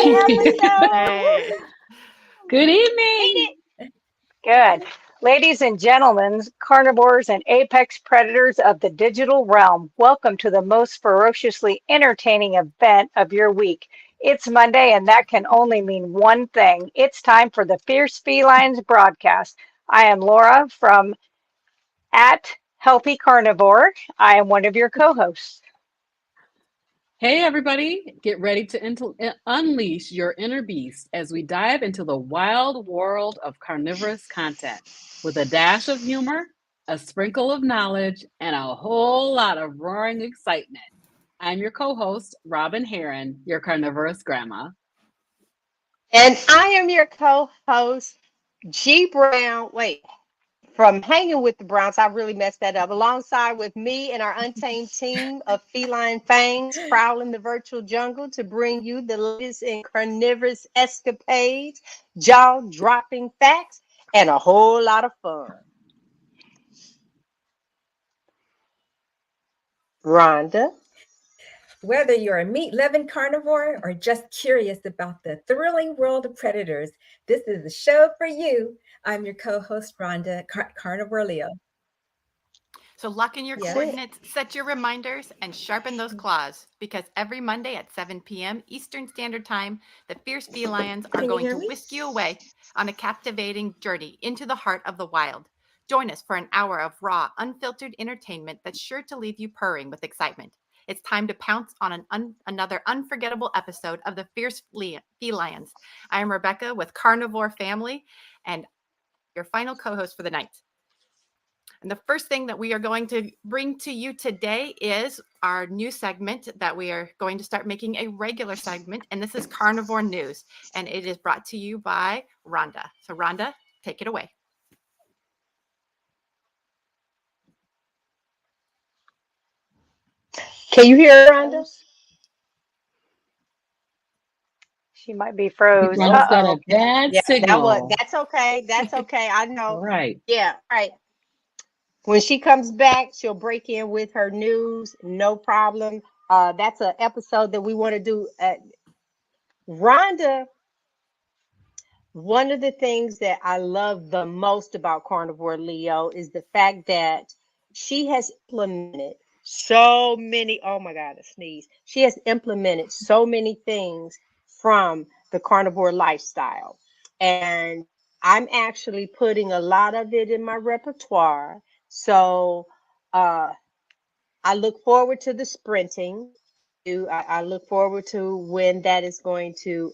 episode. Hey. Good Ding evening. it. Good. Ladies and gentlemen, carnivores and apex predators of the digital realm, welcome to the most ferociously entertaining event of your week. It's Monday, and that can only mean one thing. It's time for the Fierce Felines broadcast. I am Laura from at Healthy Carnivore. I am one of your co-hosts. Hey, everybody. Get ready to unleash your inner beast as we dive into the wild world of carnivorous content with a dash of humor, a sprinkle of knowledge, and a whole lot of roaring excitement. I'm your co host, Robin Heron, your carnivorous grandma. And I am your co-host, G Brown. Wait, from Hanging with the Browns, I really messed that up. Alongside with me and our untamed team of feline fangs prowling the virtual jungle to bring you the latest in carnivorous escapades, jaw-dropping facts, and a whole lot of fun. Rhonda. Whether you're a meat loving carnivore or just curious about the thrilling world of predators, this is the show for you. I'm your co host, Rhonda Carnivore Leo. So lock in your Yes. coordinates, set your reminders, and sharpen those claws because every Monday at 7 p.m. Eastern Standard Time, the Fierce Felines are Can you going hear to me? whisk you away on a captivating journey into the heart of the wild. Join us for an hour of raw, unfiltered entertainment that's sure to leave you purring with excitement. It's time to pounce on another unforgettable episode of the Fierce Felines. I am Rebecca with Carnivore Family and your final co-host for the night. And the first thing that we are going to bring to you today is our new segment that we are going to start making a regular segment. And this is Carnivore News. And it is brought to you by Rhonda. So Rhonda, take it away. Can you hear Rhonda? She might be I think froze. Rhonda's got Uh-oh. a bad Yeah, signal. that's okay. That's okay. I know. Right. Yeah, right. When she comes back, she'll break in with her news. No problem. That's an episode that we want to do. Rhonda, one of the things that I love the most about Carnivore Leo is the fact that she has implemented so many. Oh my God, a sneeze. She has implemented so many things from the carnivore lifestyle. And I'm actually putting a lot of it in my repertoire. So uh, I look forward to the sprinting. I look forward to when that is going to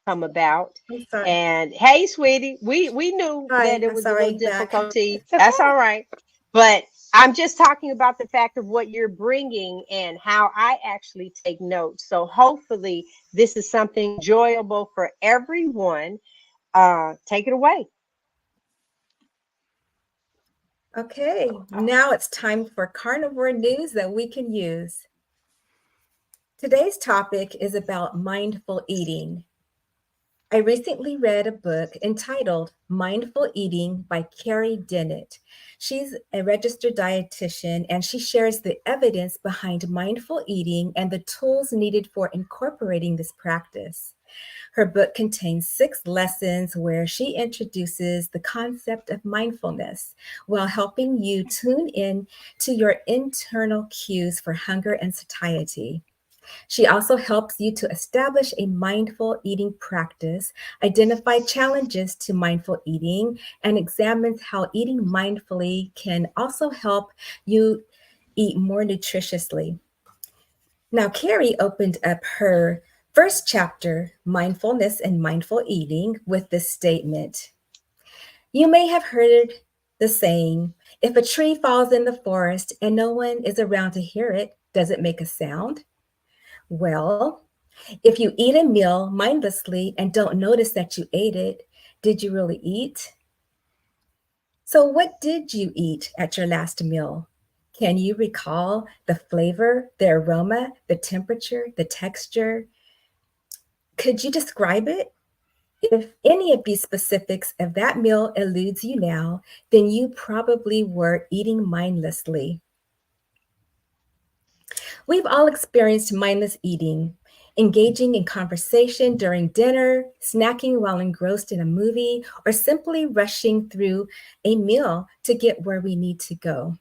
come about. I'm sorry. And hey, sweetie, we knew Hi, that it I'm was a little sorry. Back. difficulty. It's okay. That's all right. But I'm just talking about the fact of what you're bringing and how I actually take notes. So hopefully this is something enjoyable for everyone. Take it away. Okay, now it's time for carnivore news that we can use. Today's topic is about mindful eating. I recently read a book entitled Mindful Eating by Carrie Dennett. She's a registered dietitian and she shares the evidence behind mindful eating and the tools needed for incorporating this practice. Her book contains 6 lessons where she introduces the concept of mindfulness while helping you tune in to your internal cues for hunger and satiety. She also helps you to establish a mindful eating practice, identify challenges to mindful eating, and examines how eating mindfully can also help you eat more nutritiously. Now, Carrie opened up her first chapter, Mindfulness and Mindful Eating, with this statement. You may have heard the saying, if a tree falls in the forest and no one is around to hear it, does it make a sound? Well, if you eat a meal mindlessly and don't notice that you ate it, did you really eat? So, what did you eat at your last meal? Can you recall the flavor, the aroma, the temperature, the texture? Could you describe it? If any of these specifics of that meal eludes you now, then you probably were eating mindlessly. We've all experienced mindless eating. engaging in conversation during dinner, snacking while engrossed in a movie, or simply rushing through a meal to get where we need to go.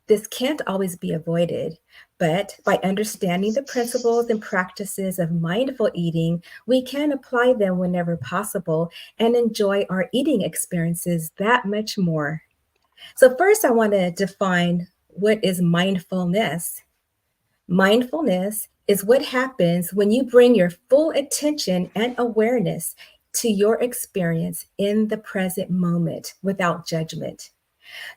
This can't always be avoided, but by understanding the principles and practices of mindful eating, we can apply them whenever possible and enjoy our eating experiences that much more. So, first, I want to define what is mindfulness. Mindfulness is what happens when you bring your full attention and awareness to your experience in the present moment without judgment.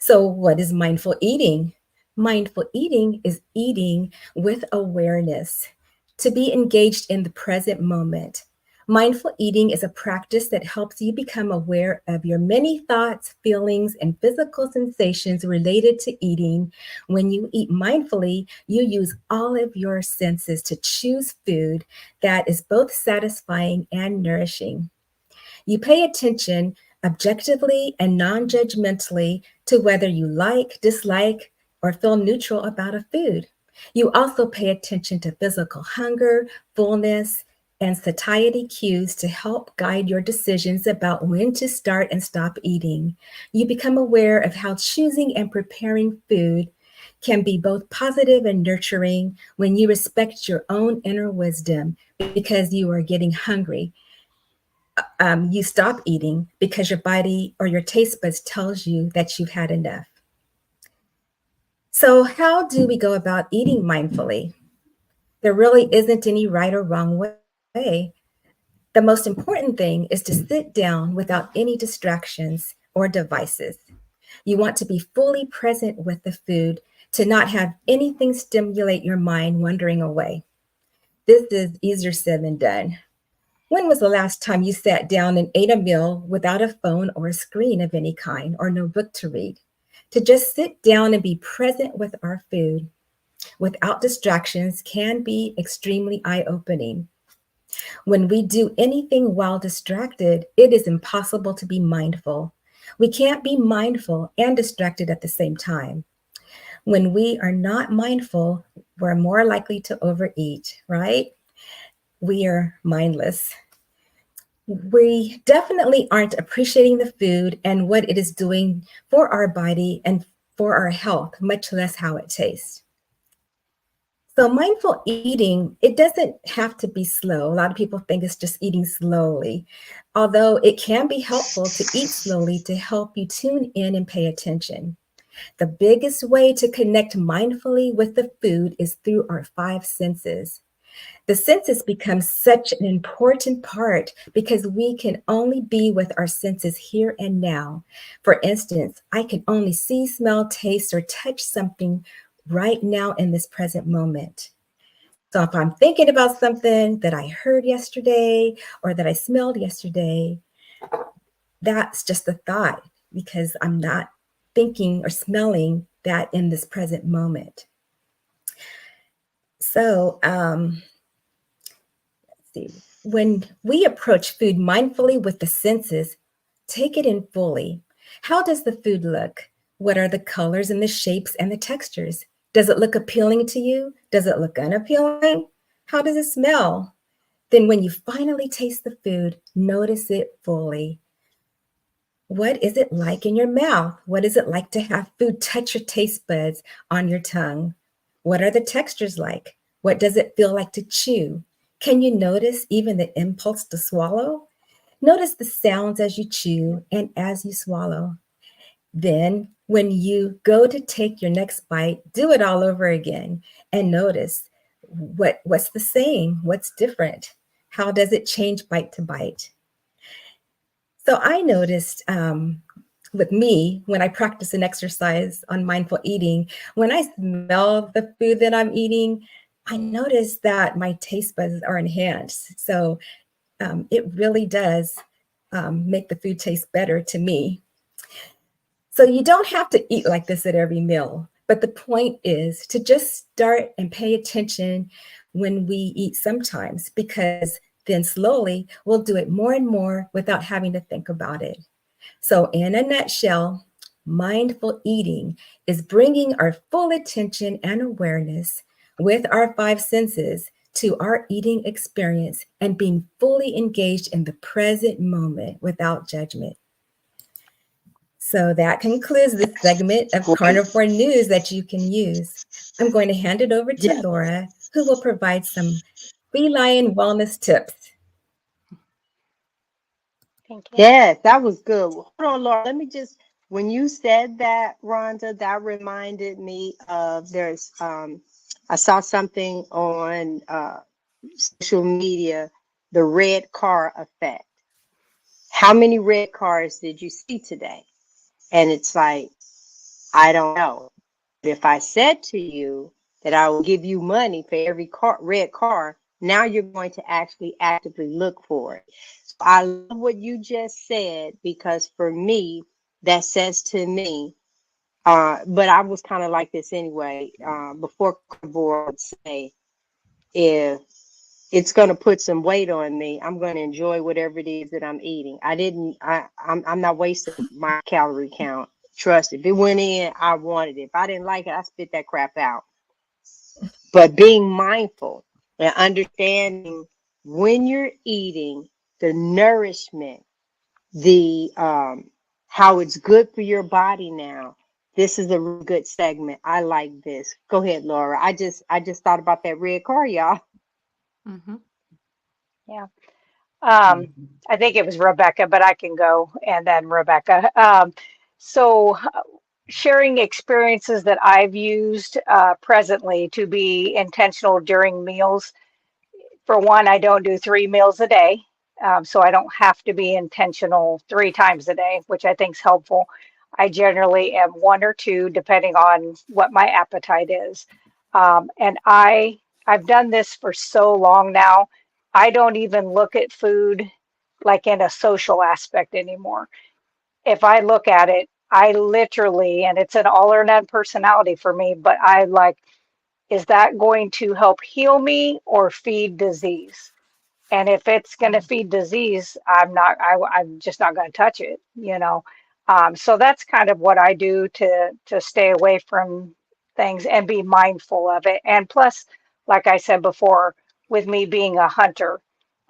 So, what is mindful eating? Mindful eating is eating with awareness, to be engaged in the present moment. Mindful eating is a practice that helps you become aware of your many thoughts, feelings, and physical sensations related to eating. When you eat mindfully, you use all of your senses to choose food that is both satisfying and nourishing. You pay attention objectively and non judgmentally to whether you like, dislike, or feel neutral about a food. You also pay attention to physical hunger, fullness, and satiety cues to help guide your decisions about when to start and stop eating. You become aware of how choosing and preparing food can be both positive and nurturing when you respect your own inner wisdom because you are getting hungry. You stop eating because your body or your taste buds tells you that you've had enough. So, how do we go about eating mindfully? There really isn't any right or wrong way. The most important thing is to sit down without any distractions or devices. You want to be fully present with the food, to not have anything stimulate your mind wandering away. This is easier said than done. When was the last time you sat down and ate a meal without a phone or a screen of any kind or no book to read? To just sit down and be present with our food without distractions can be extremely eye opening. When we do anything while distracted, it is impossible to be mindful. We can't be mindful and distracted at the same time. When we are not mindful, we're more likely to overeat, right? We are mindless. We definitely aren't appreciating the food and what it is doing for our body and for our health, much less how it tastes. So, mindful eating, it doesn't have to be slow. A lot of people think it's just eating slowly, although it can be helpful to eat slowly to help you tune in and pay attention. The biggest way to connect mindfully with the food is through our five senses. The senses become such an important part because we can only be with our senses here and now. For instance, I can only see, smell, taste, or touch something right now in this present moment. So if I'm thinking about something that I heard yesterday or that I smelled yesterday, that's just a thought because I'm not thinking or smelling that in this present moment. So, see, when we approach food mindfully with the senses, take it in fully. How does the food look? What are the colors and the shapes and the textures? Does it look appealing to you? Does it look unappealing? How does it smell? Then, when you finally taste the food, notice it fully. What is it like in your mouth? What is it like to have food touch your taste buds on your tongue? What are the textures like? What does it feel like to chew? Can you notice even the impulse to swallow? Notice the sounds as you chew and as you swallow. Then, when you go to take your next bite, do it all over again and notice what's the same, what's different, how does it change bite to bite. So I noticed with me, when I practice an exercise on mindful eating, when I smell the food that I'm eating, I notice that my taste buds are enhanced. So it really does make the food taste better to me. So you don't have to eat like this at every meal, but the point is to just start and pay attention when we eat sometimes, because then slowly we'll do it more and more without having to think about it. So in a nutshell, mindful eating is bringing our full attention and awareness with our five senses to our eating experience and being fully engaged in the present moment without judgment. So that concludes this segment of carnivore news that you can use. I'm going to hand it over to Yes. Laura, who will provide some feline wellness tips. Thank you. Yes, that was good. Hold on, Laura. Let me just, when you said that, Rhonda, that reminded me of I saw something on social media, the red car effect. How many red cars did you see today? And it's like, I don't know. But if I said to you that I will give you money for every red car, now you're going to actually actively look for it. So I love what you just said, because for me, that says to me, but I was kind of like this anyway. Before carnivore would say, if it's going to put some weight on me, I'm going to enjoy whatever it is that I'm eating. I'm not wasting my calorie count. Trust, if it went in, I wanted it. If I didn't like it, I spit that crap out. But being mindful and understanding when you're eating, the nourishment, the how it's good for your body now. This is a really good segment. I like this. Go ahead, Laura. I just thought about that red car, y'all. Mm-hmm. Yeah. Mhm. I think it was Rebecca, but I can go and then Rebecca. So sharing experiences that I've used presently to be intentional during meals. For one, I don't do 3 meals a day. So I don't have to be intentional 3 times a day, which I think is helpful. I generally am 1 or 2, depending on what my appetite is. And I've done this for so long now. I don't even look at food like in a social aspect anymore. If I look at it, I literally, and it's an all or none personality for me, but I like, is that going to help heal me or feed disease? And if it's going to feed disease, I'm just not going to touch it, you know. So that's kind of what I do to stay away from things and be mindful of it. And plus, like I said before, with me being a hunter,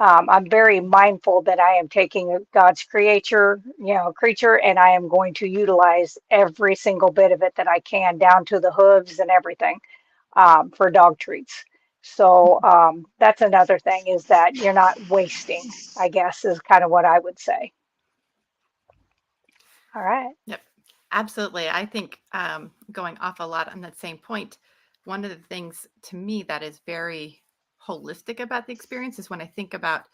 I'm very mindful that I am taking God's creature, and I am going to utilize every single bit of it that I can, down to the hooves and everything, for dog treats. So that's another thing, is that you're not wasting, I guess, is kind of what I would say. All right. Yep, absolutely. I think going off a lot on that same point, one of the things to me that is very holistic about the experience is when I think about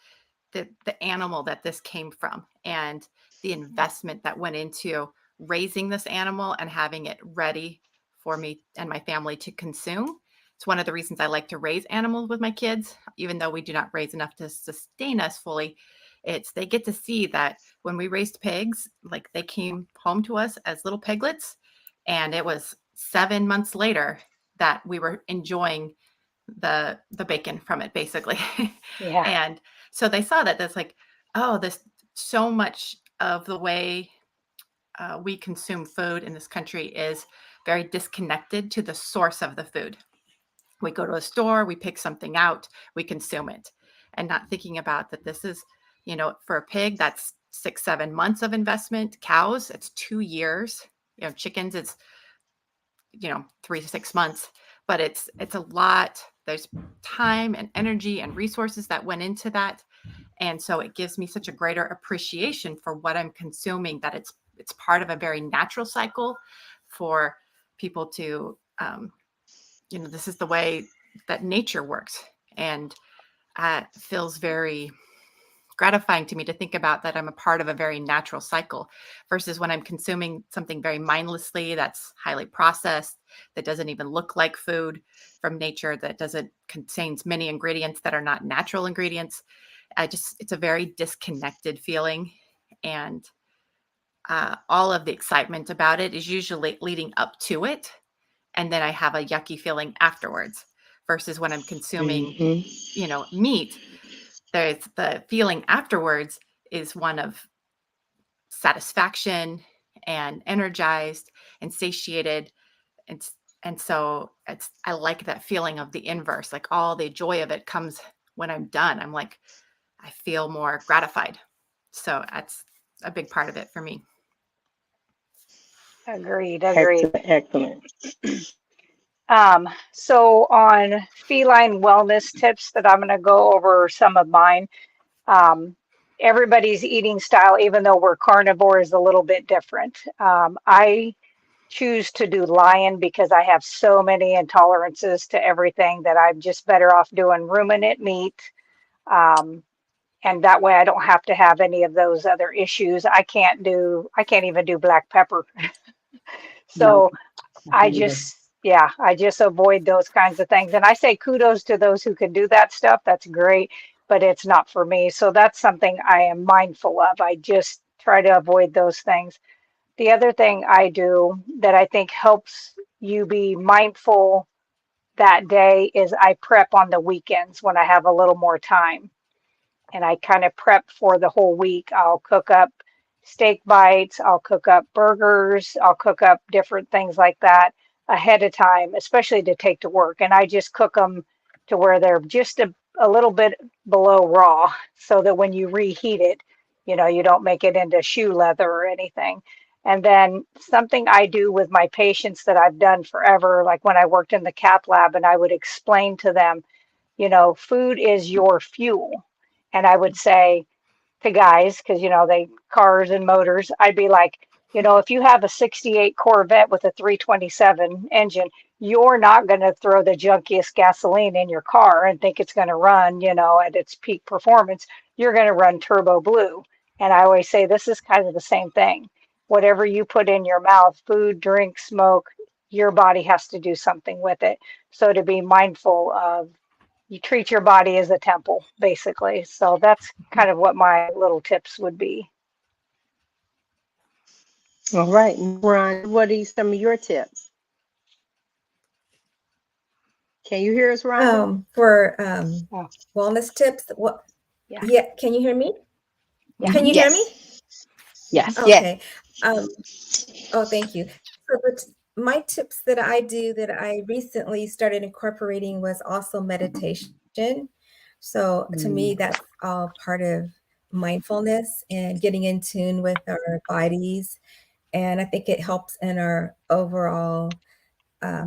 the animal that this came from and the investment that went into raising this animal and having it ready for me and my family to consume. It's one of the reasons I like to raise animals with my kids, even though we do not raise enough to sustain us fully. It's they get to see that when we raised pigs, like they came home to us as little piglets, and it was 7 months later that we were enjoying the bacon from it, basically. Yeah. And so they saw that that's like, oh, this so much of the way we consume food in this country is very disconnected to the source of the food. We go to a store, we pick something out, we consume it, and not thinking about that this is, for a pig, that's 6, 7 months of investment. Cows, it's 2 years. Chickens, it's 3 to 6 months, but it's a lot. There's time and energy and resources that went into that, and so it gives me such a greater appreciation for what I'm consuming, that it's part of a very natural cycle for people to this is the way that nature works. And it feels very gratifying to me to think about that I'm a part of a very natural cycle, versus when I'm consuming something very mindlessly that's highly processed, that doesn't even look like food from nature, that doesn't contains many ingredients that are not natural ingredients. It's a very disconnected feeling. And all of the excitement about it is usually leading up to it. And then I have a yucky feeling afterwards, versus when I'm consuming, meat, there's the feeling afterwards is one of satisfaction and energized and satiated. And And so I like that feeling of the inverse, like all the joy of it comes when I'm done. I'm like, I feel more gratified. So that's a big part of it for me. Agreed. Excellent. So on feline wellness tips that I'm going to go over some of mine. Um, Everybody's eating style, even though we're carnivore, is a little bit different. I choose to do lion because I have so many intolerances to everything that I'm just better off doing ruminant meat. Um, and that way I don't have to have any of those other issues. I can't even do black pepper. No, So I I can't either. just, yeah, I just avoid those kinds of things. And I say kudos to those who can do that stuff. That's great, but it's not for me. So that's something I am mindful of. I just try to avoid those things. The other thing I do that I think helps you be mindful that day is I prep on the weekends when I have a little more time, and I kind of prep for the whole week. I'll cook up steak bites, I'll cook up burgers, I'll cook up different things like that ahead of time, especially to take to work. And I just cook them to where they're just a little bit below raw so that when you reheat it, you don't make it into shoe leather or anything. And then something I do with my patients that I've done forever, like when I worked in the cath lab, and I would explain to them, food is your fuel. And I would say to guys, because, they cars and motors, I'd be like, if you have a 68 Corvette with a 327 engine, you're not going to throw the junkiest gasoline in your car and think it's going to run, at its peak performance. You're going to run turbo blue. And I always say this is kind of the same thing. Whatever you put in your mouth, food, drink, smoke, your body has to do something with it. So to be mindful of, you treat your body as a temple, basically. So that's kind of what my little tips would be. All right, Ron, what are some of your tips? Can you hear us, Rhonda? For Oh, wellness tips, what? yeah, Yeah, can you hear me? yeah. Can you hear me? Yes. Yes. Yes. Okay. Um, oh, thank you. So my tips that I do that I recently started incorporating was also meditation. So to me, Mm. that's all part of mindfulness and getting in tune with our bodies. And I think it helps in our overall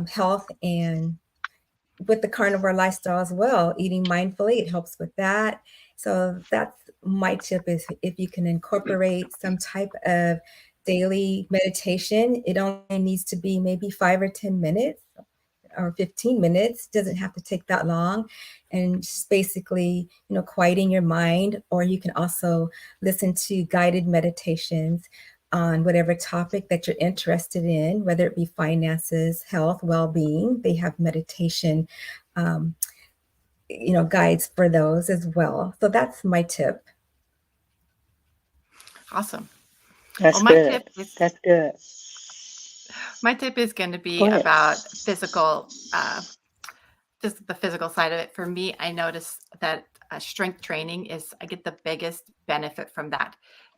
health and with the carnivore lifestyle as well, eating mindfully, it helps with that. So that's my tip is if you can incorporate some type of daily meditation, it only needs to be maybe 5 or 10 minutes or 15 minutes, doesn't have to take that long. And just basically, quieting your mind, or you can also listen to guided meditations on whatever topic that you're interested in, whether it be finances, health, well-being. They have meditation, um, guides for those as well. So that's my tip. Awesome. That's Well, my good. tip is That's good. going to be Go ahead. about physical, just the physical side of it. For me, I notice that strength training I get the biggest benefit from that.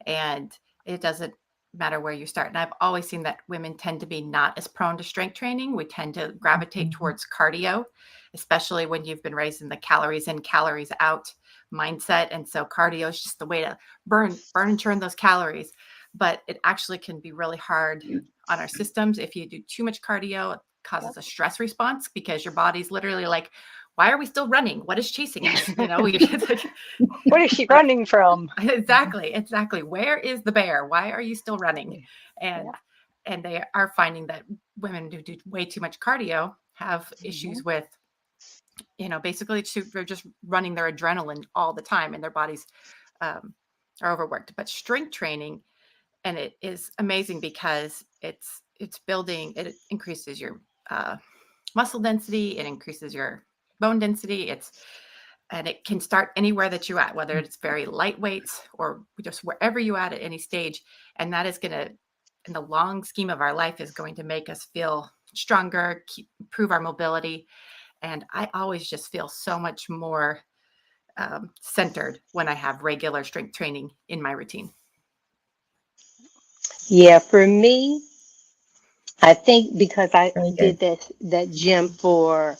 And it doesn't matter where you start. And I've always seen that women tend to be not as prone to strength training. We tend to gravitate Mhm. towards cardio, especially when you've been raised in the calories in, calories out mindset. And so cardio is just the way to burn and churn those calories. But it actually can be really hard on our systems if you do too much cardio. Causes a stress response because your body's literally like, why are we still running? What is chasing us? It's like, What is she like running from? exactly. Where is the bear? Why are you still running? Yeah. And they are finding that women who do way too much cardio have Mhm. issues with, basically they're just running their adrenaline all the time and their bodies are overworked. But strength training, and it is amazing because it's building, it increases your muscle density, it increases your bone density. And it can start anywhere that you're at, whether it's very lightweight or just wherever you at any stage. And that is going to, in the long scheme of our life, is going to make us feel stronger, improve our mobility. And I always just feel so much more centered when I have regular strength training in my routine. Yeah, for me, I think because I Very did good. that gym for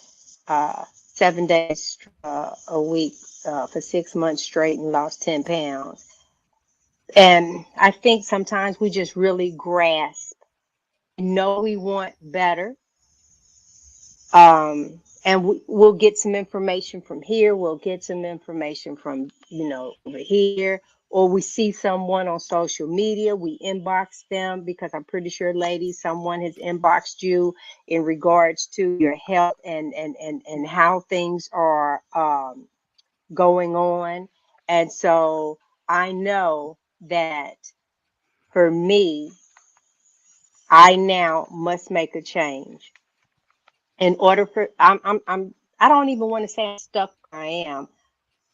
7 days a week for 6 months straight and lost 10 pounds. And I think sometimes we just really grasp, know we want better, and we'll get some information from here, we'll get some information from over here, or we see someone on social media, we inbox them, because I'm pretty sure, ladies, someone has inboxed you in regards to your health and how things are going on. And so I know that for me, I now must make a change in order for I don't even want to say I'm stuck where I am.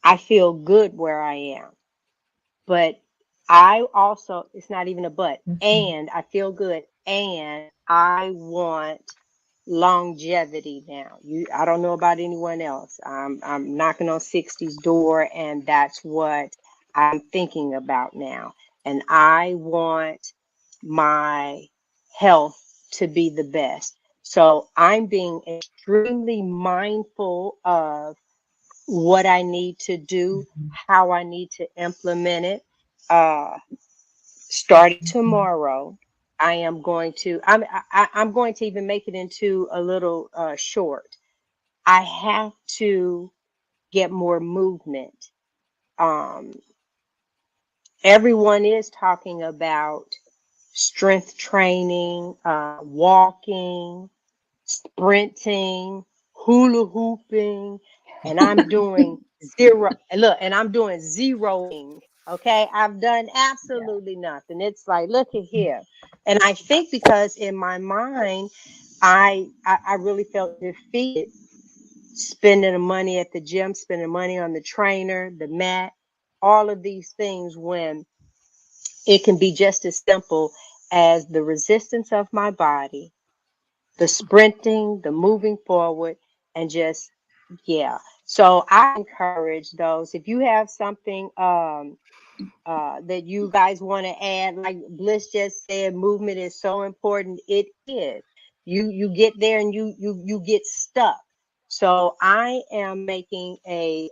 I feel good where I am. But I also, it's not even a but, Mhm. and I feel good, and I want longevity now. I don't know about anyone else. I'm knocking on 60's door, and that's what I'm thinking about now. And I want my health to be the best. So I'm being extremely mindful of what I need to do, Mhm. how I need to implement it. Uh, Starting Mhm. tomorrow, I'm going to even make it into a little short. I have to get more movement. Um, Everyone is talking about strength training, walking, sprinting, hula hooping, and I'm doing zero. Look, and I'm doing zeroing. Okay, I've done Yeah. absolutely nothing. It's like, look at here, and I think because in my mind, I really felt defeated spending the money at the gym, spending money on the trainer, the mat, all of these things, when it can be just as simple as the resistance of my body, the sprinting, the moving forward, and just, yeah. So I encourage those, if you have something that you guys want to add, like Bliss just said, movement is so important. It is. You get there and you get stuck. So I am making a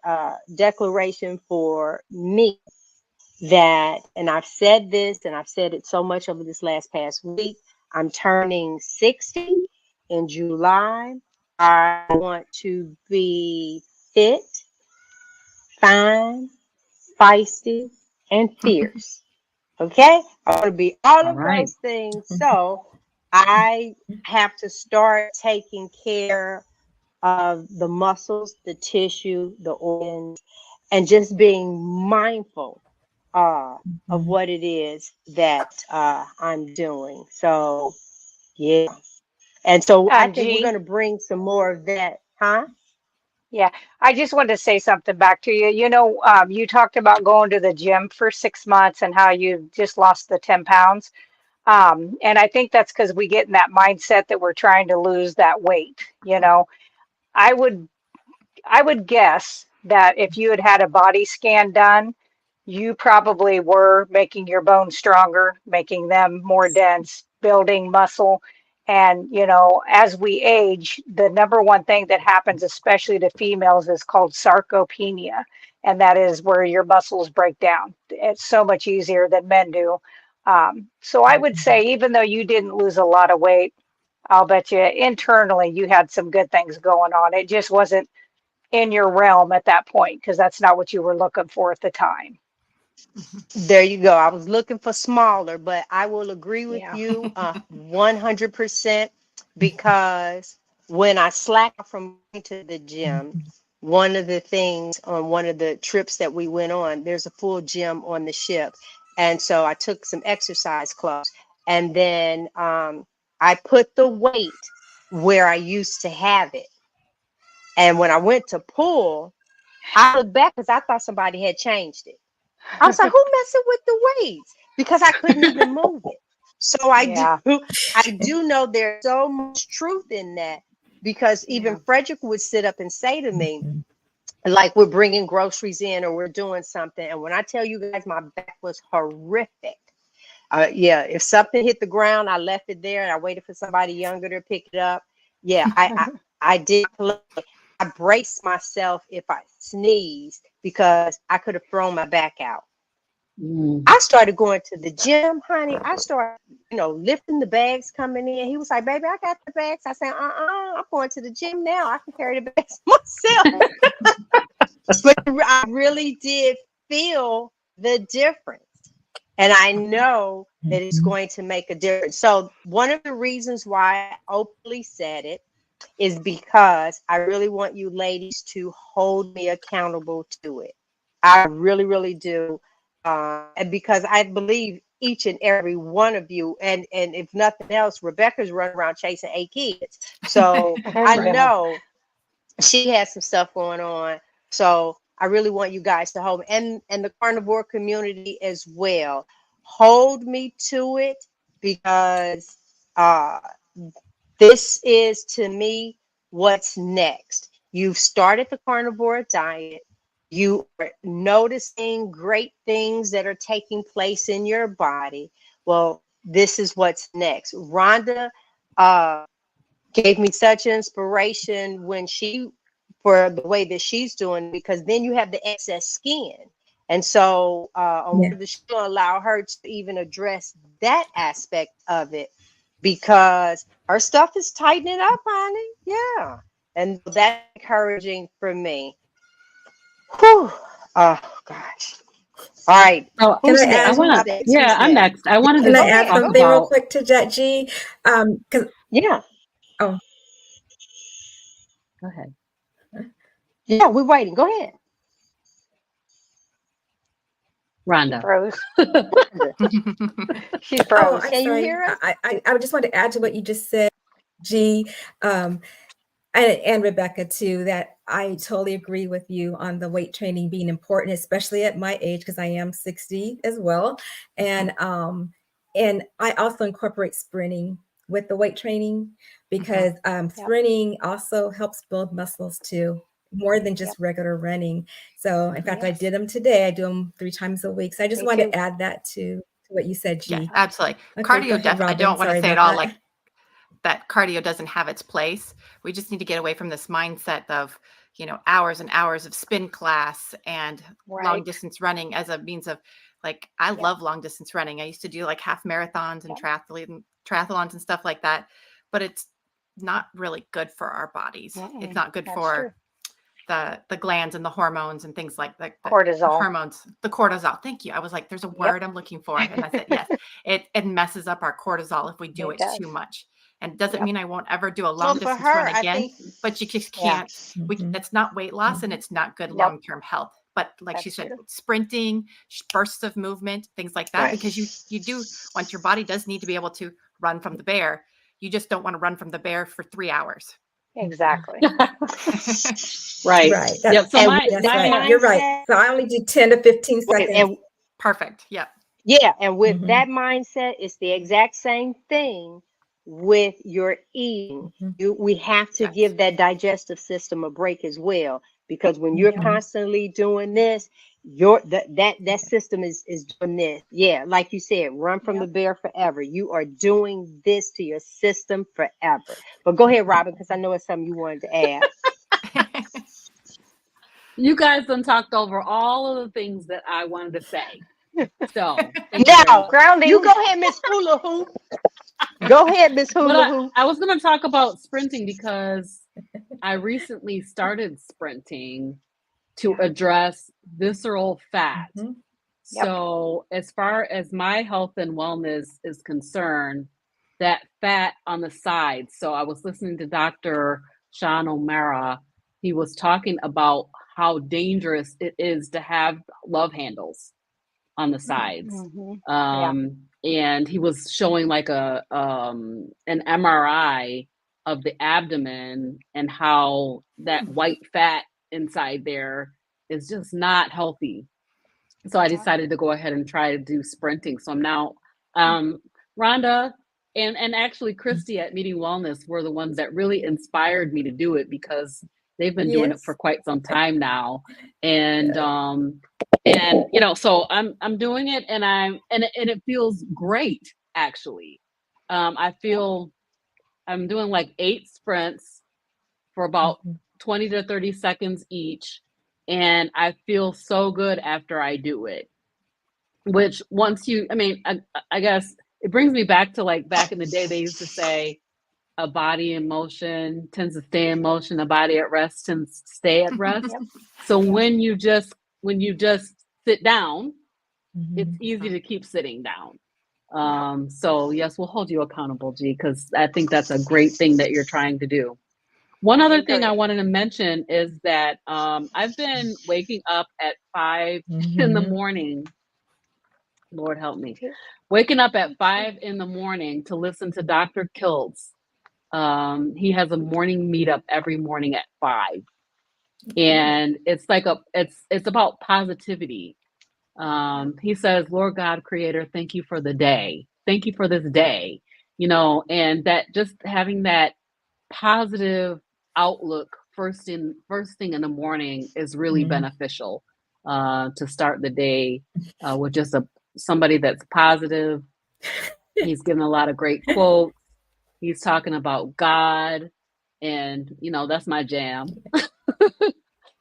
declaration for me that, and I've said this and I've said it so much over this last past week, I'm turning 60 in July. I want to be fit, fine, feisty, and fierce. Okay? I want to be all All of right. those things. So I have to start taking care of the muscles, the tissue, the organs, and just being mindful uh, of Mhm. what it is that I'm doing. So, yeah. And so I think we're going G, to bring some more of that, huh? yeah, I just wanted to say something back to you. You talked about going to the gym for 6 months and how you just lost the 10 pounds. And I think that's because we get in that mindset that we're trying to lose that weight. I would I would guess that if you had had a body scan done, you probably were making your bones stronger, making them more dense, building muscle. And, as we age, the number one thing that happens, especially to females, is called sarcopenia. And that is where your muscles break down. It's so much easier than men do. So I would say, even though you didn't lose a lot of weight, I'll bet you internally you had some good things going on. It just wasn't in your realm at that point because that's not what you were looking for at the time. There you go. I was looking for smaller, but I will agree with Yeah. you 100%, because when I slacked off from going to the gym, Mhm. one of the things on one of the trips that we went on, there's a full gym on the ship. And so I took some exercise clothes, and then I put the weight where I used to have it. And when I went to pull, I looked back because I thought somebody had changed it. I was like, who messing with the weights? Because I couldn't even move it. So I do Yeah. I do know there's so much truth in that, because even Yeah. Frederick would sit up and say to me, Mhm. like, we're bringing groceries in or we're doing something. And when I tell you guys, my back was horrific. Yeah, if something hit the ground, I left it there and I waited for somebody younger to pick it up. Yeah, I did play. I braced myself if I sneezed because I could have thrown my back out. Mm. I started going to the gym, honey. I started, lifting the bags coming in. He was like, baby, I got the bags. I said, I'm going to the gym now. I can carry the bags myself. But I really did feel the difference. And I know that it's going to make a difference. So one of the reasons why I openly said it is because I really want you ladies to hold me accountable to it. I really, really do. And because I believe each and every one of you, and if nothing else, Rebecca's running around chasing 8 kids. So I know she has some stuff going on. So I really want you guys to hold me, and the carnivore community as well. Hold me to it because this is, to me, what's next. You've started the carnivore diet. You are noticing great things that are taking place in your body. Well, this is what's next. Rhonda gave me such inspiration for the way that she's doing, because then you have the excess skin. And so on the show, allow her to even address that aspect of it, because her stuff is tightening up, honey. Yeah. And that's encouraging for me. Whew. Oh, gosh. All right. So Who's I next? add? Who's next? yeah, Who's I'm next? next. I wanted Can to I Go add ahead. talk Go something real about, quick to that, G? 'Cause Yeah. oh, go ahead, Yeah, we're waiting. Go ahead. She Rhonda. froze. She oh, froze. I'm Can you sorry. hear us? I just want to add to what you just said, G. Um, and Rebecca too, that I totally agree with you on the weight training being important, especially at my age, because I am 60 as well. And I also incorporate sprinting with the weight training, because sprinting also helps build muscles too, more than just regular running. So in fact, I did them today. I do them 3 times a week. So I just Me want too. to add that to what you said, Yeah, G. absolutely. Okay, go Cardio, ahead, I Robin. don't want to Sorry say at about all that. like that cardio doesn't have its place. We just need to get away from this mindset of, hours and hours of spin class and long Right. distance running as a means of, like, I love long distance running. I used to do like half marathons and triathlons and stuff like that, but it's not really good for our bodies. It's not good That's for true. the glands and the hormones and things like that. The Cortisol. hormones, the cortisol. Thank you. I was like, there's a word I'm looking for. And I said, yes, it messes up our cortisol if we do It it too does. much. And it doesn't Yep. mean I won't ever do a So long for distance her, run I again, think, but you just Yeah. can't, that's not weight loss and it's not good Nope. long-term health. But like she That's said, true. sprinting, bursts of movement, things like that, right. because you do want, your body does need to be able to run from the bear. You just don't want to run from the bear for 3 hours. Exactly. Right. Right. Yep. So And my with That's that my right. You're right. mindset, So I only do 10 to 15 wait, seconds. and Perfect. Yep. yeah, and with Mhm. that mindset, it's the exact same thing with your eating. Mhm. We have to Correct. give that digestive system a break as well, because when you're Mhm. constantly doing this, that system is doing this. Yeah, like you said, run from the bear forever. You are doing this to your system forever. But go ahead, Robin, because I know it's something you wanted to add. You guys done talked over all of the things that I wanted to say. So thank you very Now, much. Grounding. you go ahead, Miss Hula Hoop. Go ahead, Miss But Hula Hoop. I was going to talk about sprinting because I recently started sprinting to address visceral fat. Mhm. Yep. So as far as my health and wellness is concerned, that fat on the sides. So I was listening to Dr. Sean O'Mara. He was talking about how dangerous it is to have love handles on the sides. Yeah. And he was showing like an MRI of the abdomen and how that white fat inside there is just not healthy. So I decided to go ahead and try to do sprinting. So I'm now Rhonda and actually Christy at Meeting Wellness were the ones that really inspired me to do it, because They've been doing it Yes. for quite some time now. And you know, so I'm doing it, and it feels great actually. I feel I'm doing like 8 sprints for about 20 to 30 seconds each, and I feel so good after I do it. Which once you, I mean, I guess it brings me back to like back in the day, they used to say a body in motion tends to stay in motion, a body at rest tends to stay at rest. Yep. So when you just sit down, it's Mhm. easy to keep sitting down. So yes, we'll hold you accountable, G, because I think that's a great thing that you're trying to do. One I other thing I agree. wanted to mention is that I've been waking up at 5 in the Mhm. morning. Lord help me. Too. Waking up at 5 in the morning to listen to Dr. Kiltz. He has a morning meetup every morning at 5. And it's like it's about positivity. He says, Lord God, Creator, thank you for the day. Thank you for this day. You know, and that just having that positive outlook first thing in the morning is really Mhm. beneficial to start the day with just somebody that's positive. He's given a lot of great quotes. He's talking about God, and you know that's my jam.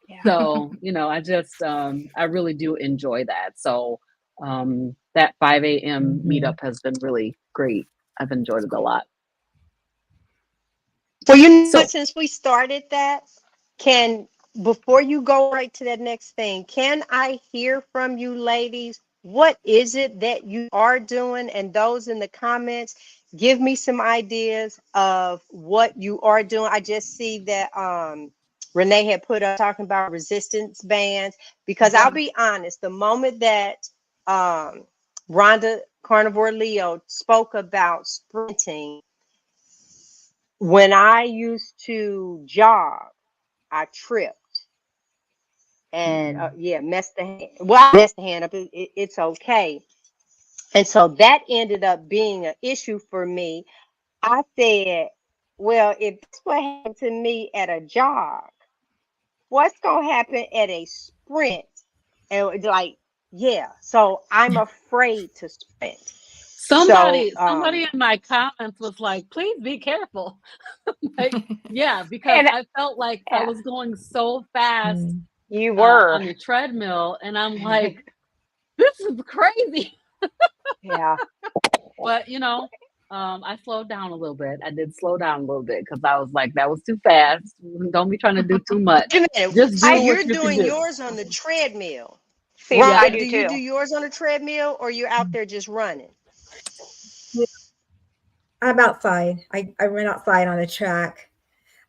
Yeah. So you know, I really do enjoy that. So that 5 a.m. Mhm. meetup has been really great. I've enjoyed it a lot. Well, you know what? So Since we started that, can before you go right to that next thing, can I hear from you ladies? What is it that you are doing? And those in the comments, give me some ideas of what you are doing. I just see that Renee had put up talking about resistance bands, because I'll be honest, the moment that Rhonda Carnivore Leo spoke about sprinting, when I used to jog, I tripped and messed the hand. Well, I messed the hand up. It's okay. And so that ended up being an issue for me. I said, well, if that's what happened to me at a jog, what's going to happen at a sprint? And it's like, yeah. So I'm afraid to sprint. So, somebody in my comments was like, please be careful. Like, yeah, because And I felt like I yeah, was going so fast Mhm. you were. on the treadmill, and I'm like, this is crazy. Yeah. But you know, I slowed down a little bit. I did slow down a little bit because I was like, that was too fast. Don't be trying to do too much. wait a minute. Just So do I what you're you can doing do. yours on the treadmill. see. I Rhonda, Yeah, do do you do too. yours on a treadmill, or you're out there just running? Yeah, I'm outside. I ran outside on the track.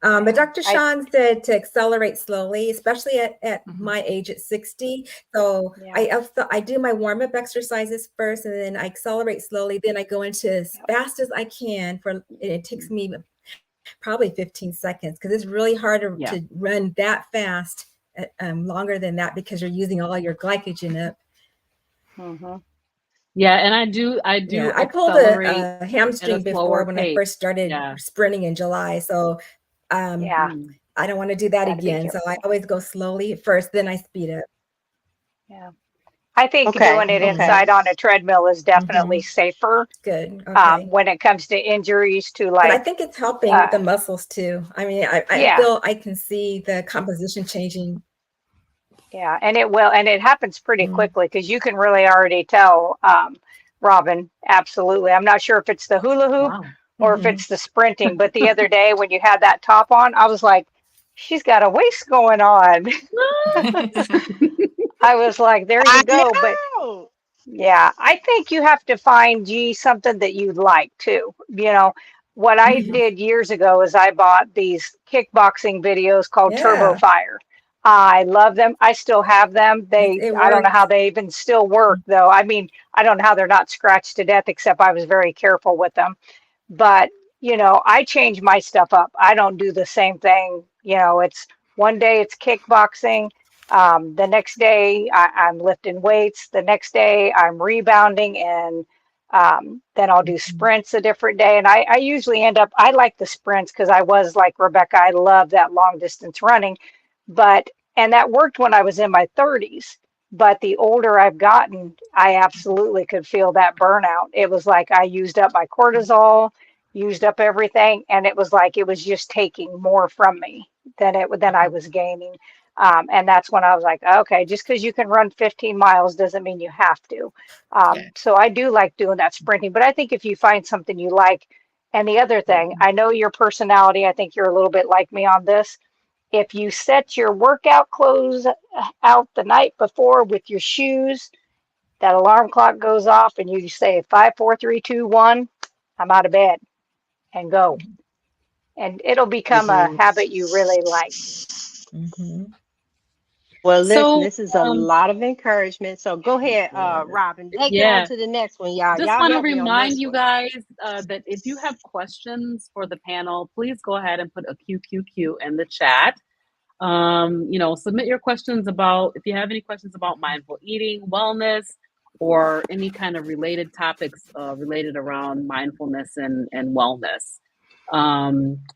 But Yeah. Dr. Sean said to accelerate slowly, especially at Mhm. my age at 60. So Yeah. I do my warm-up exercises first, and then I accelerate slowly. Then I go into as fast as I can and it takes me probably 15 seconds because it's really hard yeah. to run that fast longer than that because you're using all your glycogen up. Mm-hmm. Yeah, and I do Yeah, I pulled accelerate a at a hamstring before slower when I pace. first started Yeah. sprinting in July. So Yeah. Mm. I don't want to do that Got to be again. So I careful. always go slowly at first, then I speed up. Yeah. I think Okay, doing it okay. inside on a treadmill is definitely Mhm. safer Good. Okay. when it comes to injuries to But I like, think it's helping with uh, the muscles too. I mean, I yeah, feel I can see the composition changing. yeah, and it will, and it happens pretty Mm. quickly because you can really already tell, Robin. Absolutely. I'm not sure if it's the hula hoop Wow. or if Mhm. it's the sprinting, but the other day when you had that top on, I was like, she's got a waist going on. I was like, there I you go. But know. yeah, I think you have to find G something that you like too. You know, what I Mhm. did years ago is I bought these kickboxing videos called Turbo Yeah, Fire. I love them. I still have them. it I don't know how works. they even still work though. I mean, I don't know how they're not scratched to death, except I was very careful with them. But, I change my stuff up. I don't do the same thing. It's one day it's kickboxing. The next day I'm lifting weights. The next day I'm rebounding and Then I'll do sprints a different day. And I usually end up, I like the sprints because I was like Rebecca, I love that long distance running. And that worked when I was in my 30s. But the older I've gotten, I absolutely could feel that burnout. It was like I used up my cortisol, used up everything, and it was like it was just taking more from me than I was gaining. And that's when I was like, okay, just because you can run 15 miles doesn't mean you have to. Yeah. So I do like doing that sprinting, but I think if you find something you like, and the other thing, I know your personality, I think you're a little bit like me on this. If you set your workout clothes out the night before with your shoes, that alarm clock goes off and you say 5, 4, 3, 2, 1, I'm out of bed and go. And it'll become a Mhm. habit you really like. Mhm. Well, listen, So, this is a lot of encouragement. So go ahead, Robin. Take it on yeah, to the next one, y'all. just Y'all want to help me on remind this you one. guys that if you have questions for the panel, please go ahead and put a QQQ in the chat. Submit your questions about, if you have any questions about mindful eating, wellness, or any kind of related topics related around mindfulness and wellness.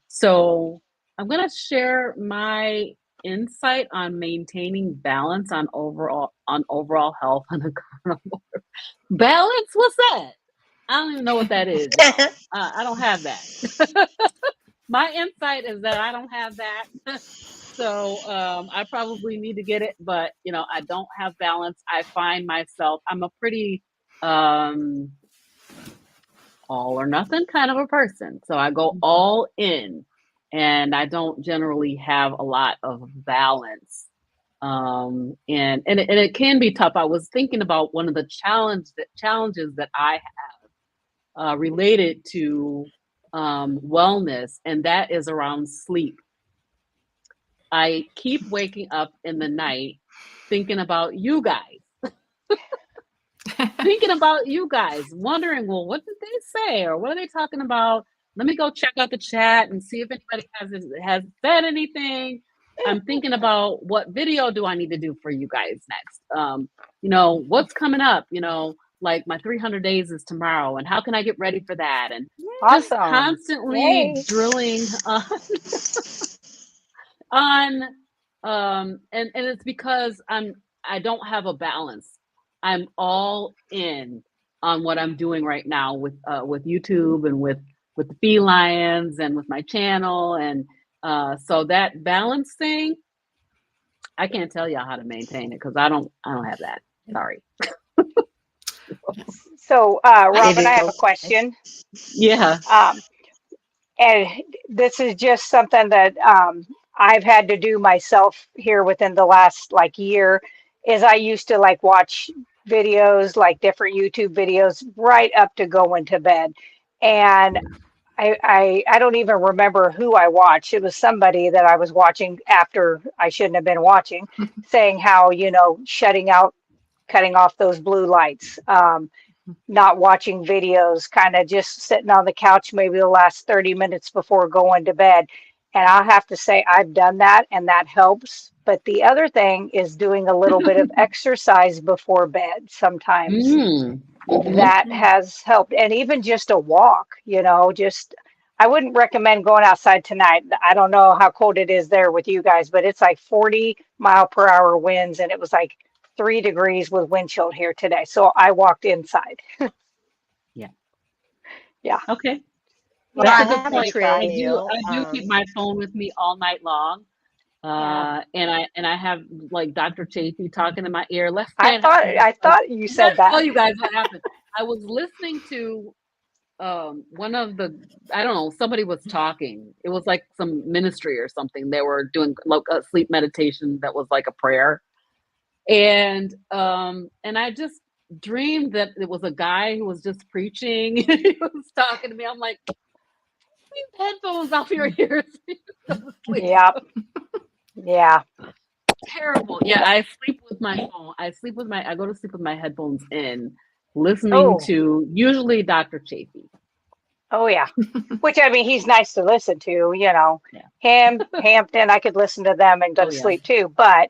So I'm going to share my insight on maintaining balance on overall health on a carnivore. Balance? What's that? I don't even know what that is, y'all. I don't have that. My insight is that I don't have that. So I probably need to get it, but I don't have balance. I find myself, I'm a pretty all or nothing kind of a person. So I go all in and I don't generally have a lot of balance. And it can be tough. I was thinking about one of the challenges that I have related to wellness, and that is around sleep. I keep waking up in the night thinking about you guys, wondering, well, what did they say? Or what are they talking about? Let me go check out the chat and see if anybody has said anything. I'm thinking about what video do I need to do for you guys next? What's coming up? Like my 300 days is tomorrow, and how can I get ready for that? And just Awesome. constantly Yay. drilling on and it's because I don't have a balance. I'm all in on what I'm doing right now with YouTube and with the FeLions and with my channel, and so that balance thing, I can't tell y'all how to maintain it because I don't have that. Sorry. So, Robin, I have a is. question. Yeah. And this is just something that I've had to do myself here within the last like year, is I used to like watch videos, like different YouTube videos right up to going to bed. And I don't even remember who I watched. It was somebody that I was watching after I shouldn't have been watching, saying how, cutting off those blue lights, not watching videos, kind of just sitting on the couch maybe the last 30 minutes before going to bed. And I'll have to say I've done that and that helps. But the other thing is doing a little bit of exercise before bed sometimes. That has helped. And even just a walk, I wouldn't recommend going outside tonight. I don't know how cold it is there with you guys, but it's like 40-mile-per-hour winds, and it was like 3 degrees with wind chill here today. So I walked inside. Yeah. Yeah. Okay. Well, That's I a good have a point. treadmill. I do keep my phone with me all night long. Yeah. And I have like Dr. Chafee talking in my ear left I hand. thought you I'm gonna said that. tell you guys what happened. I was listening to one of the, I don't know, somebody was talking. It was like some ministry or something. They were doing like a sleep meditation that was like a prayer. And I just dreamed that it was a guy who was just preaching. He was talking to me. I'm like, these headphones off your ears. Yeah. Yeah. Terrible. Yeah, I sleep with my phone. I go to sleep with my headphones in, listening Oh. to usually Dr. Chafee. Oh yeah. Which, I mean, he's nice to listen to, Yeah. Him, Hampton, I could listen to them and go to sleep too, but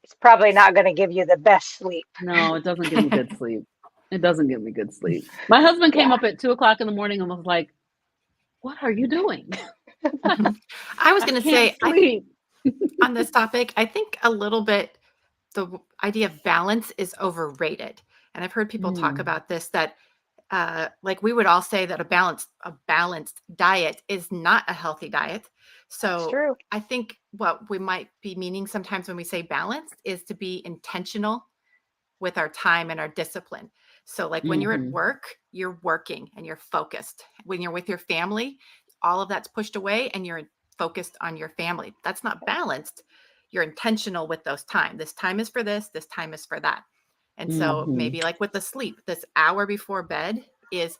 it's probably not going to give you the best sleep. No, it doesn't give me good sleep. It doesn't give me good sleep. My husband came up at 2:00 in the morning and was like, "What are you doing?" I was I going to can't say, sleep. on this topic, I think a little bit the idea of balance is overrated. And I've heard people talk about this, that like we would all say that a balanced diet is not a healthy diet. It's So true. I think what we might be meaning sometimes when we say balanced is to be intentional with our time and our discipline. So like when you're at work, you're working and you're focused. When you're with your family, all of that's pushed away and you're focused on your family. That's not balanced. You're intentional with those time. This time is for this time is for that. And so maybe like with the sleep, this hour before bed is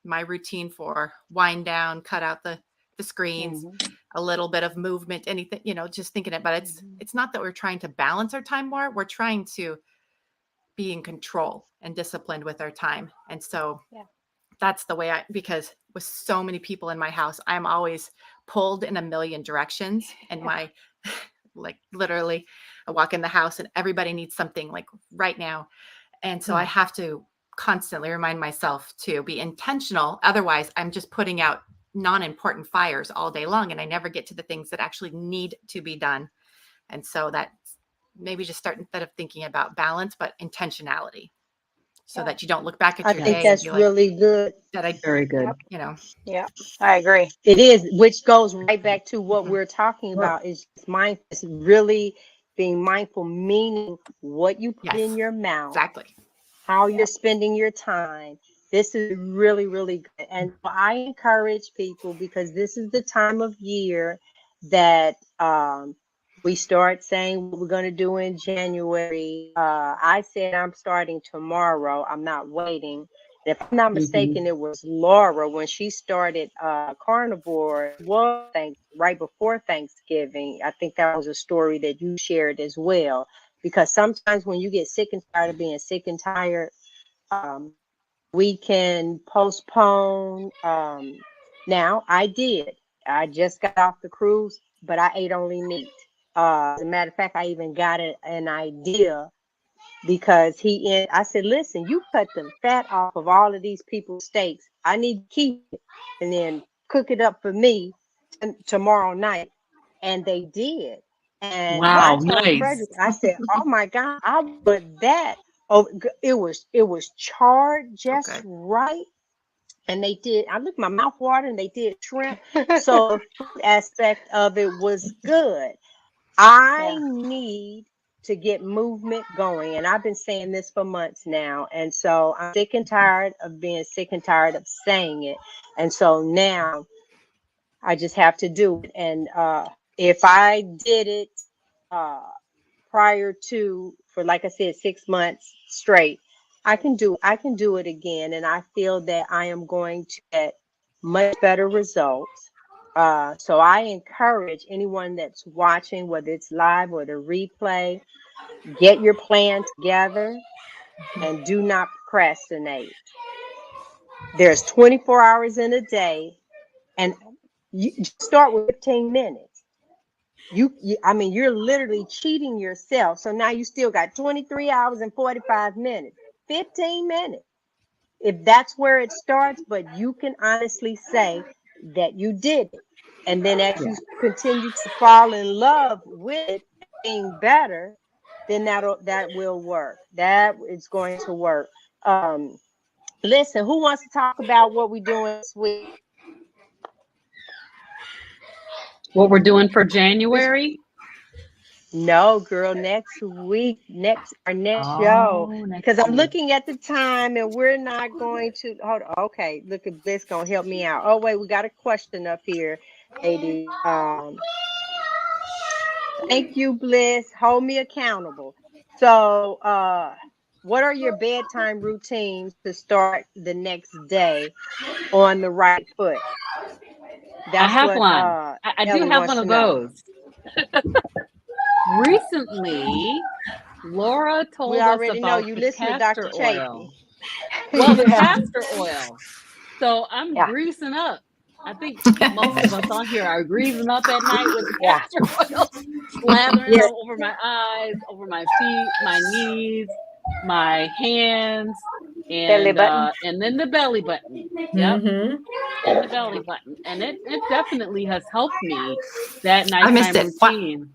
my routine for wind down, cut out the screens, a little bit of movement, anything, just thinking it. But it's not that we're trying to balance our time more. We're trying to be in control and disciplined with our time. And so that's the way because with so many people in my house, I'm always pulled in a million directions. And my, like literally, I walk in the house and everybody needs something like right now. And so I have to constantly remind myself to be intentional. Otherwise, I'm just putting out non-important fires all day long and I never get to the things that actually need to be done. And so that's maybe just start, instead of thinking about balance, but intentionality, so that you don't look back at I your think day that's and be like, really good. Very good. Yeah, I agree. It is, which goes right back to what we're talking about is mindful. It's really being mindful, meaning what you put in your mouth, exactly how you're spending your time. This is really, really good. And I encourage people, because this is the time of year that we start saying what we're going to do in January. I said I'm starting tomorrow. I'm not waiting. If I'm not mistaken, it was Laura when she started Carnivore. It was right before Thanksgiving. I think that was a story that you shared as well. Because sometimes when you get sick and tired of being sick and tired, we can postpone. Now, I did. I just got off the cruise, but I ate only meat. As a matter of fact, I even got an idea because I said, listen, you cut the fat off of all of these people's steaks. I need to keep it and then cook it up for me tomorrow night. And they did. And I Wow, told nice. Frederick, I said, oh my God, I put that. Oh, it was charred just right. And they did, I looked my mouth water and they did shrimp. So the food aspect of it was good. I need to get movement going. And I've been saying this for months now. And so I'm sick and tired of being sick and tired of saying it. And so now I just have to do it. And if I did it prior to, for like I said, 6 months straight, I can do it again. And I feel that I am going to get much better results. So I encourage anyone that's watching, whether it's live or the replay, get your plan together and do not procrastinate. There's 24 hours in a day, and you start with 15 minutes. I mean, you're literally cheating yourself. So now you still got 23 hours and 45 minutes, 15 minutes. If that's where it starts, but you can honestly say that you did it. And then as you continue to fall in love with it being better, then that will work. That is going to work. Listen, who wants to talk about what we're doing this week? What we're doing for January? No, girl, next week, our next show. Because I'm looking at the time and we're not going to hold on. Okay, look at Bliss gonna help me out. Oh, wait, we got a question up here, lady. Thank you, Bliss. Hold me accountable. So what are your bedtime routines to start the next day on the right foot? That's I have what one. I do Ellie have wants one of to know. those. Recently, Laura told We us already know about you the listen to castor Dr. oil. Chapey. Well, the castor oil. So I'm greasing up. I think most of us on here are greasing up at night with the castor oil, slathering all over my eyes, over my feet, my knees, my hands, Belly button. and then the belly button. Yep, Mm-hmm. and the belly button, and it definitely has helped me that I missed nighttime it. What? routine.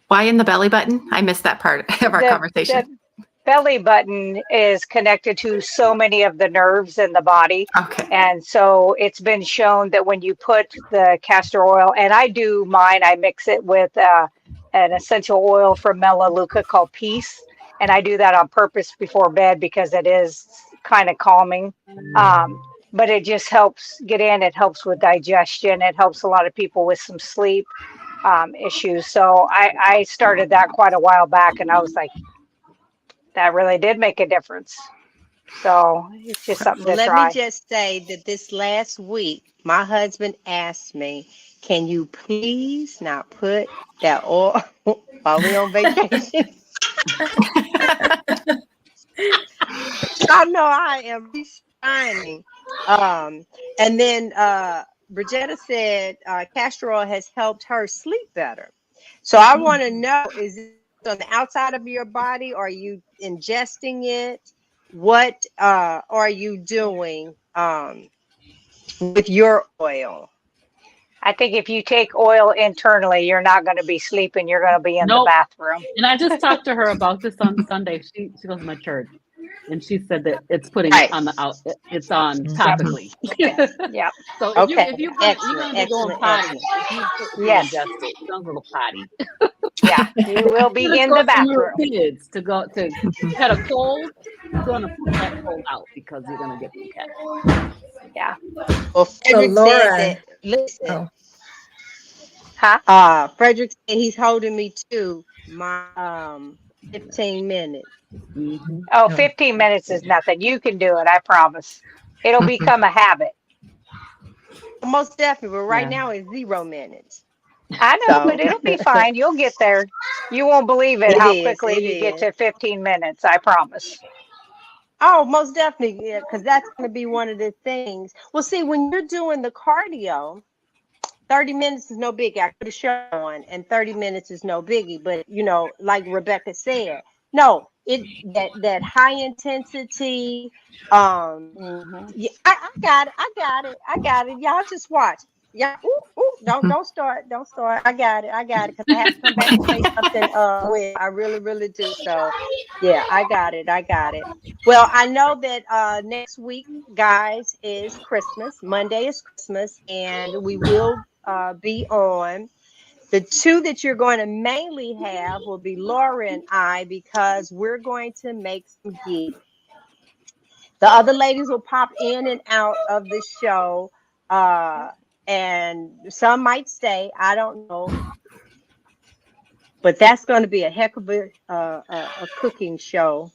Why in the belly button? I missed that part of our The conversation. belly button is connected to so many of the nerves in the body. Okay. And so it's been shown that when you put the castor oil, and I do mine, I mix it with an essential oil from Melaleuca called Peace. And I do that on purpose before bed because it is kind of calming. But it just helps get in. It helps with digestion. It helps a lot of people with some sleep issues. So I started that quite a while back, and I was like, that really did make a difference. So it's just something Well, to let me try. just say that this last week, my husband asked me, can you please not put that oil while we on vacation? I know I am shining. And then Bridgetta said castor oil has helped her sleep better. So I want to know, is it on the outside of your body? Are you ingesting it? What are you doing with your oil? I think if you take oil internally, you're not going to be sleeping. You're going to be in the Nope. bathroom. And I just talked to her about this on Sunday. She goes to my church, and she said that it's putting Right. on the out. It's on Yep. topically. Yep. So Okay. if you're Excellent. gonna be going Excellent. potty, Excellent. if you Yes. ingest it, it sounds a little potty. Yeah. You will be This in goes the for little bathroom. kids to go to had a cold. You're gonna put that cold out because you're gonna get some cat. Yeah. Well, So Frederick said that. Laura, Listen, oh, Huh? Frederick said he's holding me to my 15 minutes. Mm-hmm. Oh, oh. 15 minutes is nothing. You can do it. I promise. It'll become a habit. Most definitely, but right Yeah. now it's 0 minutes. I know, So but it'll be fine. You'll get there. You won't believe it it how is. quickly It you get is. to 15 minutes. I promise. Oh, most definitely, yeah, because that's going to be one of the things. Well, see, when you're doing the cardio, 30 minutes is no biggie. I put a show on, and 30 minutes is no biggie. But like Rebecca said, no, that high intensity. Hmm. Yeah, I got it. I got it. I got it. Y'all just watch. Yeah. Ooh, ooh, don't start. Don't start. I got it. I got it. Because I have to come back and say something. When I really, really do. So, yeah, I got it. I got it. Well, I know that next week, guys, is Christmas. Monday is Christmas, and we will be on. The two that you're going to mainly have will be Laura and I, because we're going to make some gifts. The other ladies will pop in and out of the show, and some might stay. I don't know, but that's going to be a heck of a cooking show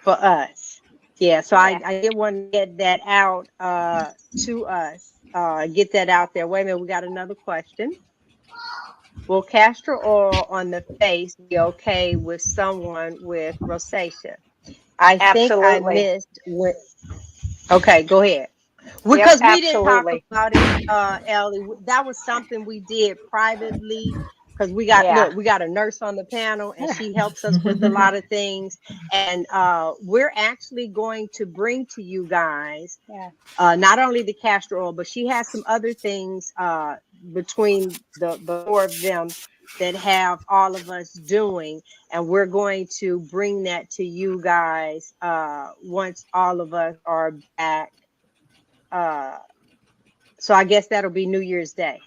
for us. Yeah, so Yeah. I did want to get that out to us, get that out there. Wait a minute, we got another question. Will castor oil on the face be okay with someone with rosacea? I think I Absolutely. missed what. Okay, go ahead. Yep. Because we didn't talk Absolutely. about it, Ellie. That was something we did privately. Because Yeah. we got a nurse on the panel, and she helps us with a lot of things. And we're actually going to bring to you guys Yeah. not only the castor oil, but she has some other things between the four of them that have all of us doing, and we're going to bring that to you guys once all of us are back. uh so I guess that'll be New Year's Day,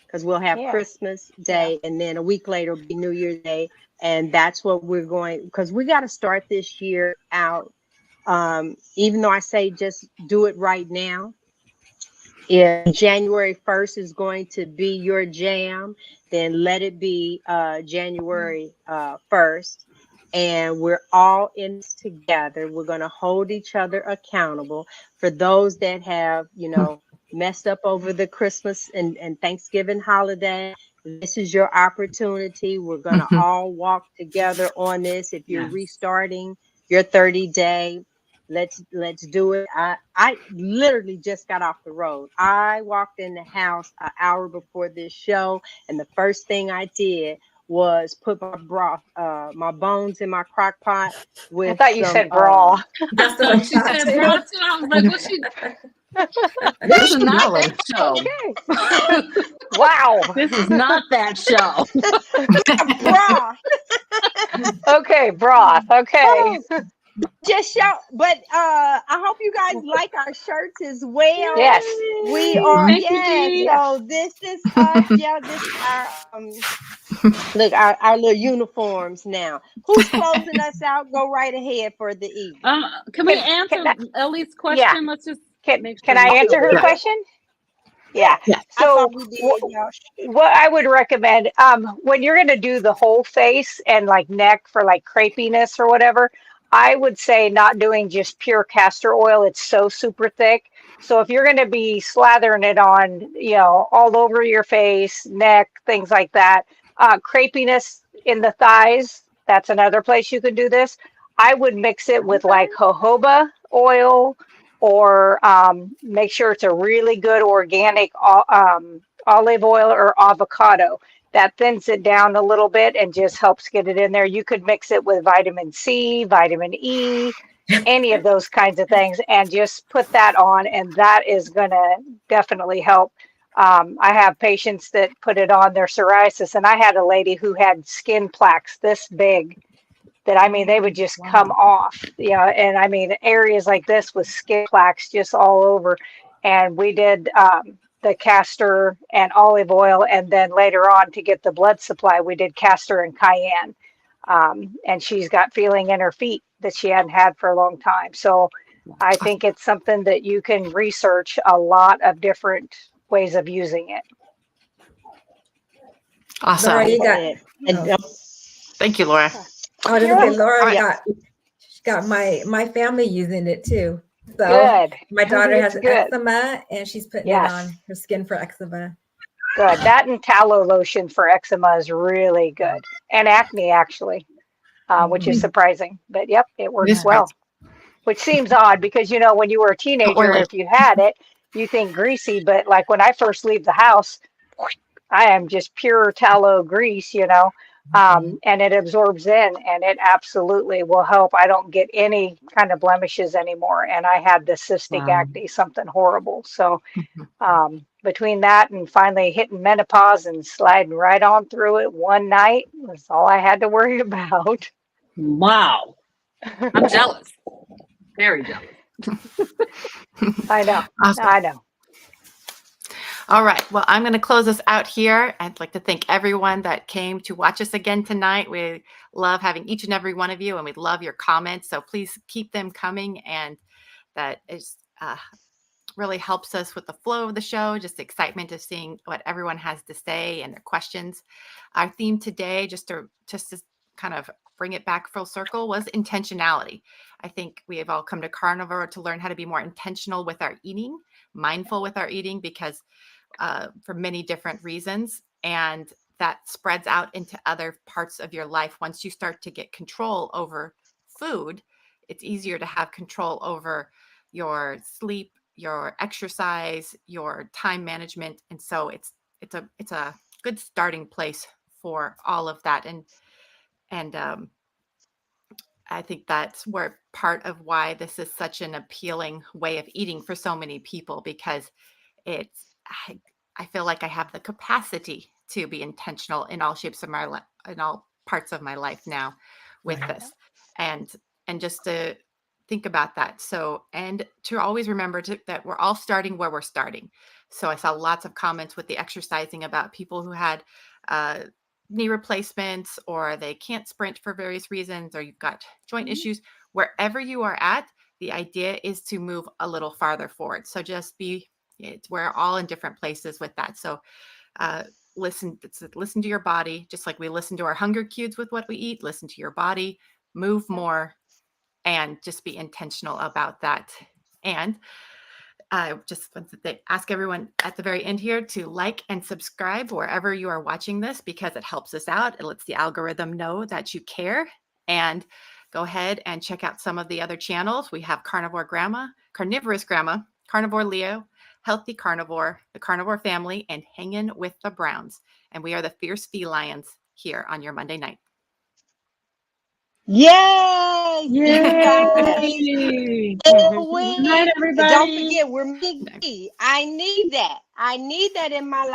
because we'll have Yeah. Christmas Yeah. Day, and then a week later will be New Year's Day. And that's what we're going, because we got to start this year out. Even though I say just do it right now, if January 1st is going to be your jam, then let it be January 1st. And we're all in this together. We're going to hold each other accountable. For those that have, messed up over the Christmas and Thanksgiving holiday, this is your opportunity. We're going to all walk together on this. If you're Yes. restarting your 30-day, let's do it. I literally just got off the road. I walked in the house an hour before this show, and the first thing I did was put my broth, my bones in my crock pot I with thought you some said bra. That's what So I she thought said too. bra too. I was like, "What she? Where's This is she not going? that show. Okay. Wow. This is not that show." bra. Okay, broth. Okay. Just show, but I hope you guys like our shirts as well. Yes. We are, Thank you, yes. Dee. So this is us, yeah. This is our look, our little uniforms now. Who's closing us out? Go right ahead for the evening. Can we Can answer I, Ellie's yeah. question? Let's just make Can sure I we answer her cover it. question? Yeah. Yeah. I So thought we did, y'all. what I would recommend, when you're going to do the whole face and like neck for like crepiness or whatever, I would say not doing just pure castor oil. It's so super thick. So if you're going to be slathering it on, all over your face, neck, things like that, crepiness in the thighs, that's another place you could do this. I would mix it with like jojoba oil, or make sure it's a really good organic olive oil or avocado. That thins it down a little bit and just helps get it in there. You could mix it with vitamin C, vitamin E, any of those kinds of things, and just put that on, and that is going to definitely help. I have patients that put it on their psoriasis, and I had a lady who had skin plaques this big that, I mean, they would just come off, and I mean, areas like this with skin plaques just all over. And we did the castor and olive oil, and then later on to get the blood supply, we did castor and cayenne. And she's got feeling in her feet that she hadn't had for a long time. So I think it's something that you can research a lot of different ways of using it. Awesome. Laura, you got. And Oh, Thank you, Laura. I was You're gonna say Laura welcome. got my family using it too. So Good. my daughter has It's good. eczema and she's putting it Yes. on her skin for eczema. Good. That and tallow lotion for eczema is really good. And acne, actually, which is surprising. But yep, it works is well. Which seems odd because, when you were a teenager, Oily. if you had it, you think greasy. But like when I first leave the house, I am just pure tallow grease, and it absorbs in, and it absolutely will help. I don't get any kind of blemishes anymore. And I had the cystic Wow. acne, something horrible. So between that and finally hitting menopause and sliding right on through it one night was all I had to worry about. Wow, I'm jealous. Very jealous. I know. Awesome. I know. All right. Well, I'm going to close us out here. I'd like to thank everyone that came to watch us again tonight. We love having each and every one of you, and we love your comments. So please keep them coming. And that is really helps us with the flow of the show, just the excitement of seeing what everyone has to say and their questions. Our theme today, just to kind of bring it back full circle, was intentionality. I think we have all come to Carnivore to learn how to be more intentional with our eating, mindful with our eating, because for many different reasons. And that spreads out into other parts of your life. Once you start to get control over food, it's easier to have control over your sleep, your exercise, your time management. And so it's a good starting place for all of that. And I think that's where part of why this is such an appealing way of eating for so many people, because I feel like I have the capacity to be intentional in all shapes of my life, in all parts of my life now with this. And just to think about that. So, and to always remember that we're all starting where we're starting. So I saw lots of comments with the exercising about people who had knee replacements, or they can't sprint for various reasons, or you've got joint issues. Wherever you are at, the idea is to move a little farther forward. So just we're all in different places with that. So listen to your body, just like we listen to our hunger cues with what we eat. Listen to your body, move more, and just be intentional about that. And I just want to ask everyone at the very end here to like and subscribe wherever you are watching this, because it helps us out. It lets the algorithm know that you care. And go ahead and check out some of the other channels. We have Carnivorous Grandma, Carnivore Leo, Healthy Carnivore, the Carnivore Family, and Hanging with the Browns. And we are the Fierce FeLions. here on your Monday night. Yay! Yay! Good night, And don't everybody. forget, we're Mickey. I need that. I need that in my life.